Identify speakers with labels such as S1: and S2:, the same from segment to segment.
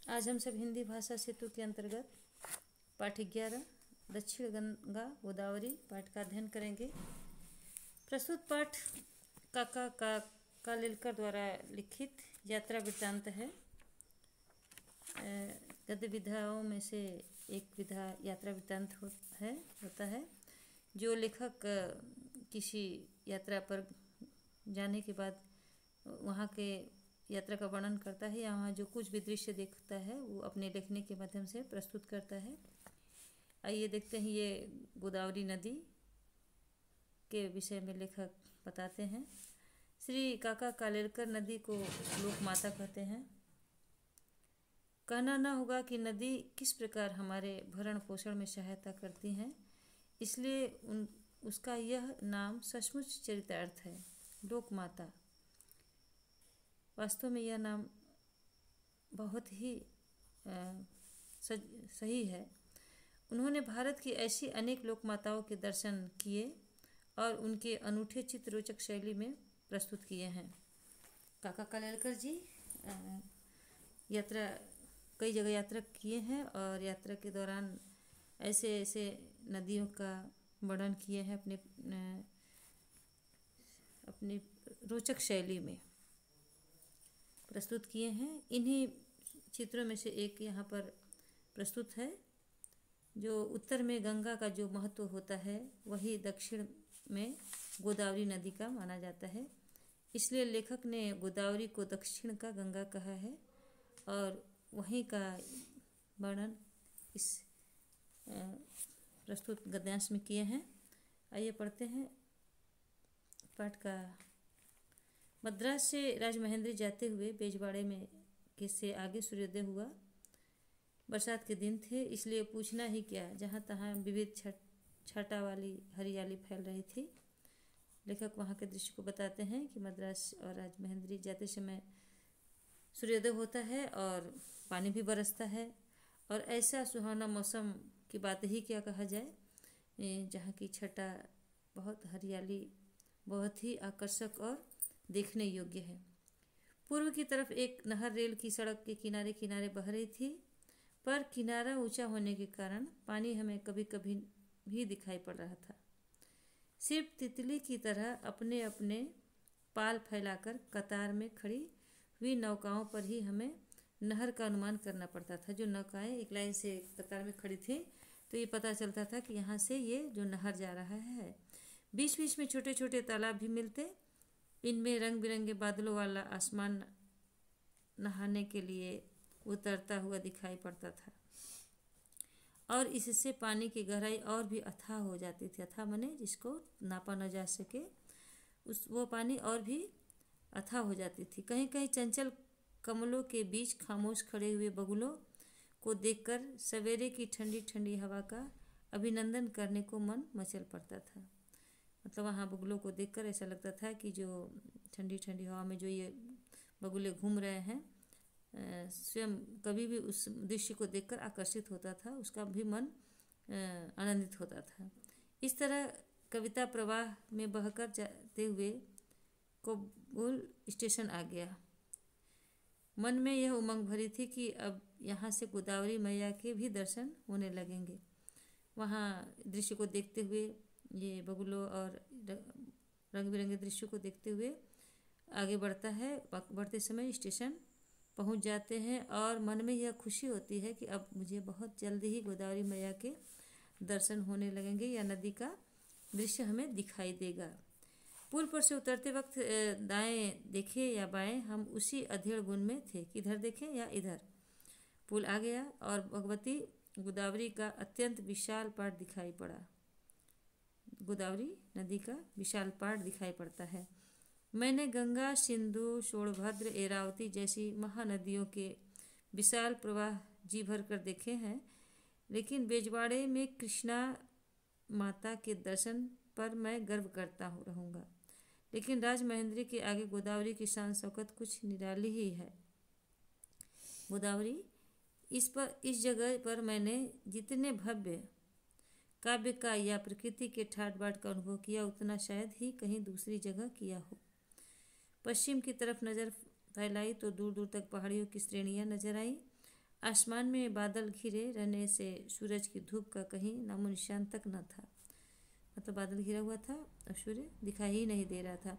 S1: आज हम सब हिंदी भाषा सेतु के अंतर्गत पाठ 11 दक्षिण गंगा गोदावरी पाठ का अध्ययन करेंगे। प्रस्तुत पाठ काका कालेलकर द्वारा लिखित यात्रा वृत्तांत है। गद्य विधाओं में से एक विधा यात्रा वृत्तांत होता है जो लेखक किसी यात्रा पर जाने के बाद वहाँ के यात्रा का वर्णन करता है या वहाँ जो कुछ भी दृश्य देखता है वो अपने लिखने के माध्यम से प्रस्तुत करता है। आइए देखते हैं ये गोदावरी नदी के विषय में लेखक बताते हैं। श्री काका कालेलकर नदी को लोक माता कहते हैं। कहना न होगा कि नदी किस प्रकार हमारे भरण पोषण में सहायता करती हैं, इसलिए उसका यह नाम सचमुच चरितार्थ है, लोक माता। वास्तव में यह नाम बहुत ही सही है। उन्होंने भारत की ऐसी अनेक लोक माताओं के दर्शन किए और उनके अनूठे चित्र रोचक शैली में प्रस्तुत किए हैं। काका कालेलकर जी कई जगह यात्रा किए हैं और यात्रा के दौरान ऐसे ऐसे नदियों का वर्णन किए हैं अपनी रोचक शैली में प्रस्तुत किए हैं। इन्हीं चित्रों में से एक यहाँ पर प्रस्तुत है। जो उत्तर में गंगा का जो महत्व होता है वही दक्षिण में गोदावरी नदी का माना जाता है, इसलिए लेखक ने गोदावरी को दक्षिण का गंगा कहा है और वहीं का वर्णन इस प्रस्तुत गद्यांश में किए हैं। आइए पढ़ते हैं पाठ का। मद्रास से राजमहेंद्री जाते हुए बेजवाड़े में से आगे सूर्योदय हुआ। बरसात के दिन थे, इसलिए पूछना ही क्या, जहाँ तहाँ विविध छाटा वाली हरियाली फैल रही थी। लेखक वहाँ के दृश्य को बताते हैं कि मद्रास और राजमहेंद्री जाते समय सूर्योदय होता है और पानी भी बरसता है और ऐसा सुहाना मौसम की बात ही क्या कहा जाए, जहाँ की छटा बहुत हरियाली बहुत ही आकर्षक और देखने योग्य है। पूर्व की तरफ एक नहर रेल की सड़क के किनारे किनारे बह रही थी, पर किनारा ऊंचा होने के कारण पानी हमें कभी कभी भी दिखाई पड़ रहा था। सिर्फ तितली की तरह अपने अपने पाल फैलाकर कतार में खड़ी हुई नौकाओं पर ही हमें नहर का अनुमान करना पड़ता था। जो नौकाएं एक लाइन से कतार में खड़ी थी तो ये पता चलता था कि यहाँ से ये जो नहर जा रहा है। बीच बीच में छोटे छोटे तालाब भी मिलते, इनमें रंग बिरंगे बादलों वाला आसमान नहाने के लिए उतरता हुआ दिखाई पड़ता था और इससे पानी की गहराई और भी अथाह हो जाती थी। अथाह माने जिसको नापा न जा सके, वो पानी और भी अथाह हो जाती थी। कहीं कहीं चंचल कमलों के बीच खामोश खड़े हुए बगुलों को देखकर सवेरे की ठंडी ठंडी हवा का अभिनंदन करने को मन मचल पड़ता था। मतलब वहाँ बगुलों को देखकर ऐसा लगता था कि जो ठंडी ठंडी हवा में जो ये बगुले घूम रहे हैं, स्वयं कभी भी उस दृश्य को देखकर आकर्षित होता था, उसका भी मन आनंदित होता था। इस तरह कविता प्रवाह में बहकर जाते हुए कोबुल स्टेशन आ गया। मन में यह उमंग भरी थी कि अब यहाँ से गोदावरी मैया के भी दर्शन होने लगेंगे। वहाँ दृश्य को देखते हुए, ये बगुलों और रंग बिरंगे दृश्यों को देखते हुए आगे बढ़ता है। बढ़ते समय स्टेशन पहुंच जाते हैं और मन में यह खुशी होती है कि अब मुझे बहुत जल्दी ही गोदावरी मैया के दर्शन होने लगेंगे या नदी का दृश्य हमें दिखाई देगा। पुल पर से उतरते वक्त दाएं देखे या बाएं, हम उसी अधेड़ बुन में थे, किधर देखें या इधर। पुल आ गया और भगवती गोदावरी का अत्यंत विशाल पाट दिखाई पड़ा। गोदावरी नदी का विशाल पाट दिखाई पड़ता है। मैंने गंगा, सिंधु, सोनभद्र, एरावती जैसी महानदियों के विशाल प्रवाह जी भर कर देखे हैं, लेकिन बेजवाड़े में कृष्णा माता के दर्शन पर मैं गर्व करता रहूँगा। लेकिन राजमहेंद्री के आगे गोदावरी की शान शौकत कुछ निराली ही है। गोदावरी इस जगह पर मैंने जितने भव्य काव्य का या प्रकृति के ठाट बाट का अनुभव किया, उतना शायद ही कहीं दूसरी जगह किया हो। पश्चिम की तरफ नज़र फैलाई तो दूर दूर तक पहाड़ियों की श्रेणियाँ नजर आईं आसमान में बादल घिरे रहने से सूरज की धूप का कहीं नामो निशान तक न था। मतलब बादल घिरा हुआ था और सूर्य दिखाई ही नहीं दे रहा था।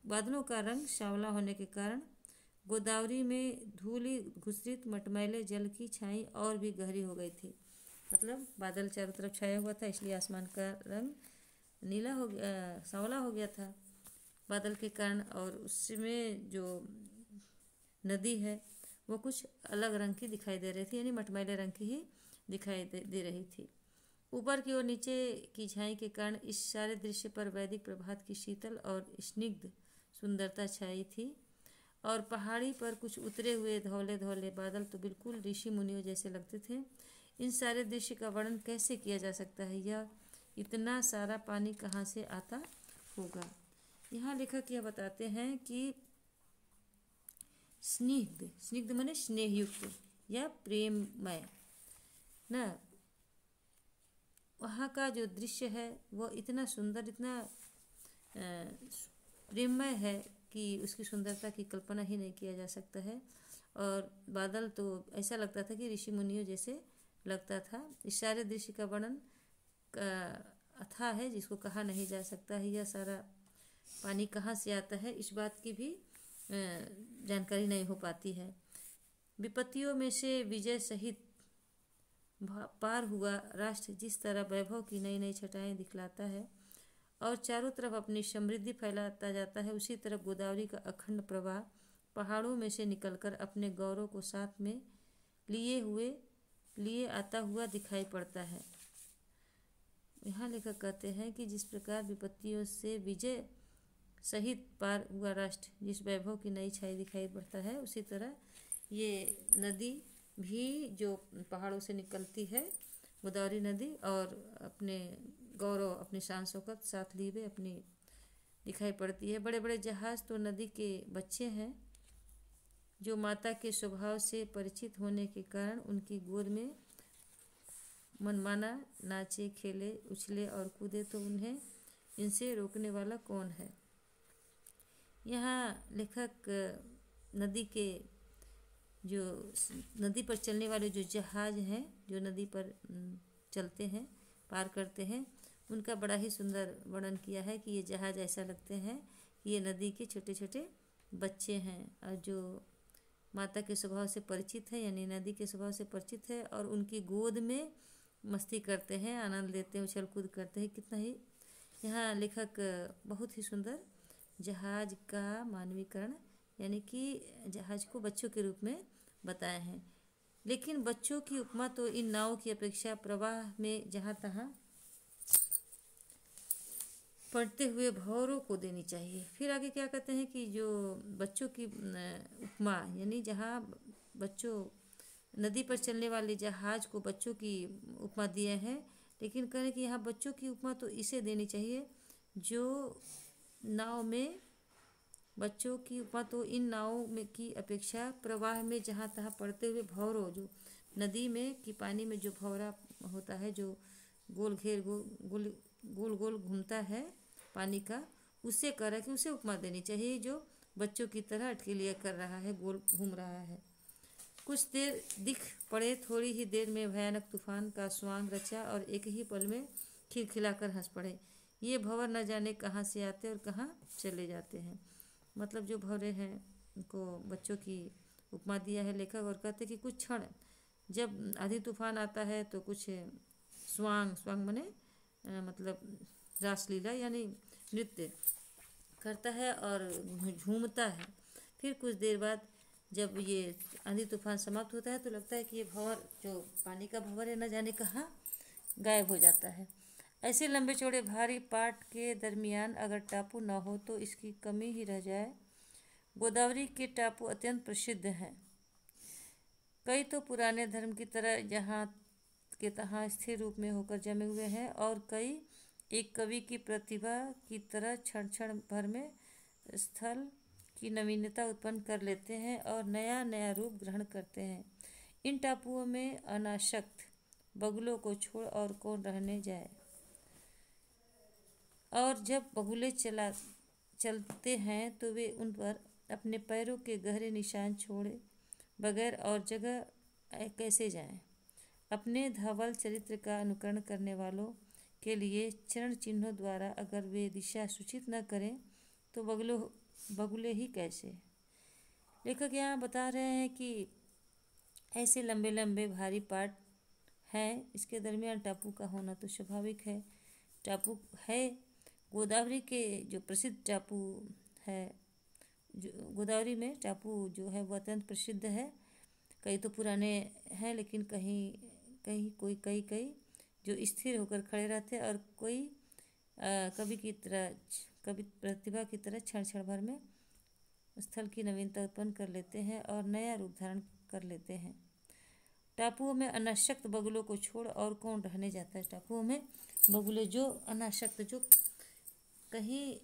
S1: बादलों का रंग सांवला होने के कारण गोदावरी में धूलि घुसरित मटमैले जल की छाई और भी गहरी हो गई थी। मतलब बादल चारों तरफ छाया हुआ था, इसलिए आसमान का रंग नीला हो गया, सांवला हो गया था बादल के कारण। और उसमें जो नदी है वो कुछ अलग रंग की दिखाई दे रही थी, यानी मटमैले रंग की ही दिखाई दे रही थी। ऊपर की ओर नीचे की छाई के कारण इस सारे दृश्य पर वैदिक प्रभात की शीतल और स्निग्ध सुंदरता छाई थी। और पहाड़ी पर कुछ उतरे हुए धौले धौले बादल तो बिल्कुल ऋषि मुनियों जैसे लगते थे। इन सारे दृश्य का वर्णन कैसे किया जा सकता है? यह इतना सारा पानी कहाँ से आता होगा? यहाँ लेखक यह बताते हैं कि स्निग्ध, स्निग्ध माने स्नेहयुक्त या प्रेममय ना, वहाँ का जो दृश्य है वो इतना सुंदर, इतना प्रेममय है कि उसकी सुंदरता की कल्पना ही नहीं किया जा सकता है। और बादल तो ऐसा लगता था कि ऋषि मुनियों जैसे लगता था। इस सारे दृश्य का वर्णन अथाह है, जिसको कहा नहीं जा सकता है। यह सारा पानी कहाँ से आता है, इस बात की भी जानकारी नहीं हो पाती है। विपत्तियों में से विजय सहित पार हुआ राष्ट्र जिस तरह वैभव की नई नई छटाएं दिखलाता है और चारों तरफ अपनी समृद्धि फैलाता जाता है, उसी तरह गोदावरी का अखंड प्रवाह पहाड़ों में से निकलकर अपने गौरव को साथ में लिए आता हुआ दिखाई पड़ता है। यहाँ लेखक कहते हैं कि जिस प्रकार विपत्तियों से विजय सहित पार हुआ राष्ट्र जिस वैभव की नई छाई दिखाई पड़ता है, उसी तरह ये नदी भी जो पहाड़ों से निकलती है, गोदावरी नदी, और अपने गौरव, अपनी शान शौकत साथ लिए हुए अपनी दिखाई पड़ती है। बड़े बड़े जहाज तो नदी के बच्चे हैं, जो माता के स्वभाव से परिचित होने के कारण उनकी गोद में मनमाना नाचे, खेले, उछले और कूदे, तो उन्हें इनसे रोकने वाला कौन है? यहाँ लेखक नदी पर चलने वाले जो जहाज हैं, जो नदी पर चलते हैं, पार करते हैं, उनका बड़ा ही सुंदर वर्णन किया है कि ये जहाज ऐसा लगते हैं कि ये नदी के छोटे छोटे बच्चे हैं, और जो माता के स्वभाव से परिचित है, यानी नदी के स्वभाव से परिचित है, और उनकी गोद में मस्ती करते हैं, आनंद लेते हैं, उछल कूद करते हैं। कितना ही यहाँ लेखक बहुत ही सुंदर जहाज का मानवीकरण, यानी कि जहाज को बच्चों के रूप में बताए हैं। लेकिन बच्चों की उपमा तो इन नावों की अपेक्षा प्रवाह में जहाँ तहाँ पड़ते हुए भंवरों को देनी चाहिए। फिर आगे क्या कहते हैं कि जो बच्चों की उपमा, यानी जहाँ बच्चों नदी पर चलने वाले जहाज को बच्चों की उपमा दिए हैं, लेकिन कहें कि यहाँ बच्चों की उपमा तो इसे देनी चाहिए जो नाव में, बच्चों की उपमा तो इन नावों में की अपेक्षा प्रवाह में जहाँ तहाँ पड़ते हुए भंवरों, जो नदी में कि पानी में जो भंवरा होता है, जो गोल घेर गोल गोल गोल घूमता है पानी का, उससे कह कि उसे उपमा देनी चाहिए, जो बच्चों की तरह अटकेलियाँ कर रहा है, गोल घूम रहा है। कुछ देर दिख पड़े, थोड़ी ही देर में भयानक तूफान का स्वांग रचा और एक ही पल में खिलखिलाकर हंस पड़े। ये भंवर न जाने कहाँ से आते और कहाँ चले जाते हैं। मतलब जो भंवरे हैं उनको बच्चों की उपमा दिया है लेखक, और कहते कि कुछ क्षण जब आधी तूफान आता है तो कुछ स्वांग मने मतलब रासलीला यानी नृत्य करता है और झूमता है। फिर कुछ देर बाद जब ये आंधी तूफान समाप्त होता है तो लगता है कि ये भंवर, जो पानी का भंवर है, न जाने कहाँ गायब हो जाता है। ऐसे लंबे चौड़े भारी पाट के दरमियान अगर टापू न हो तो इसकी कमी ही रह जाए। गोदावरी के टापू अत्यंत प्रसिद्ध हैं। कई तो पुराने धर्म की तरह जहाँ के तहाँ स्थिर रूप में होकर जमे हुए हैं, और कई एक कवि की प्रतिभा की तरह क्षण क्षण भर में स्थल की नवीनता उत्पन्न कर लेते हैं और नया नया रूप ग्रहण करते हैं। इन टापुओं में अनासक्त बगुलों को छोड़ और कौन रहने जाए, और जब बगुले चलते हैं तो वे उन पर अपने पैरों के गहरे निशान बगैर और जगह कैसे जाएं। अपने धवल चरित्र का अनुकरण करने वालों के लिए चरण चिन्हों द्वारा अगर वे दिशा सूचित न करें तो बगुले ही कैसे। लेखक यहाँ बता रहे हैं कि ऐसे लंबे लंबे भारी पाठ हैं, इसके दरमियान टापू का होना तो स्वाभाविक है। टापू है गोदावरी के जो प्रसिद्ध टापू है, जो गोदावरी में टापू जो है वो अत्यंत प्रसिद्ध है। कई तो पुराने हैं, लेकिन कहीं कहीं कई जो स्थिर होकर खड़े रहते हैं, और कोई कभी प्रतिभा की तरह क्षण क्षण भर में स्थल की नवीनता उत्पन्न कर लेते हैं और नया रूप धारण कर लेते हैं। टापुओं में अनासक्त बगुलों को छोड़ और कौन रहने जाता है। टापुओं में बगुले जो अनासक्त, जो कहीं